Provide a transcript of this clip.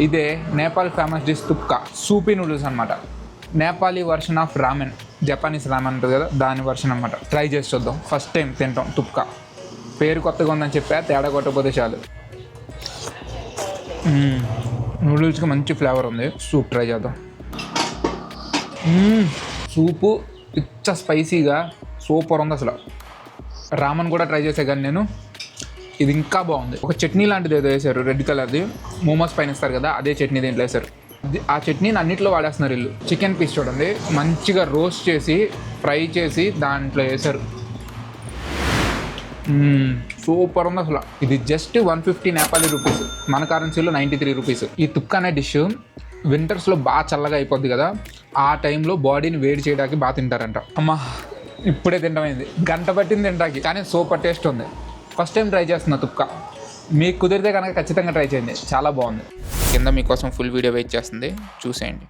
ఇదే Nepal famous dish తుప్కా, సూపీ noodles అనమాట. Nepali version of రామెన్, Japanese రామెన్ ఉంటుంది కదా, దాని వర్షన్ అనమాట. ట్రై చేసి చూద్దాం. ఫస్ట్ టైం తింటాం తుప్కా. పేరు కొత్తగా ఉందని చెప్పా, తేడా కొట్టకపోతే చాలు. నూడిల్స్కి మంచి ఫ్లేవర్ ఉంది. సూప్ ట్రై చేద్దాం. సూపు పిచ్చ స్పైసీగా సూపర్ ఉంది అసలు. రామన్ కూడా ట్రై చేసే కానీ నేను, ఇది ఇంకా బాగుంది. ఒక చట్నీ లాంటిది ఏదో వేశారు, రెడ్ కలర్ది. మోమోస్ పైన ఇస్తారు కదా, అదే చట్నీ దీంట్లో వేశారు. ఆ చట్నీని అన్నింటిలో వాడేస్తున్నారు వీళ్ళు. చికెన్ పీస్ చూడండి, మంచిగా రోస్ట్ చేసి ఫ్రై చేసి దాంట్లో వేశారు. సూపర్ ఉంది అసలు. ఇది జస్ట్ 150 నేపాలీ రూపీస్, మన కరెన్సీలో 93 రూపీస్. ఈ తుక్కా అనే డిష్ వింటర్స్లో బాగా చల్లగా అయిపోద్ది కదా, ఆ టైంలో బాడీని వేడి చేయడానికి బాగా తింటారంట. అమ్మా ఇప్పుడే తింటమైంది, గంట పట్టింది తింటాకి, కానీ సూపర్ టేస్ట్ ఉంది. ఫస్ట్ టైం ట్రై చేస్తున్నా తుక్కా. మీకు కుదిరితే కనుక ఖచ్చితంగా ట్రై చేయండి, చాలా బాగుంది. కింద మీకోసం ఫుల్ వీడియో వెయిట్ చేస్తుంది, చూసేయండి.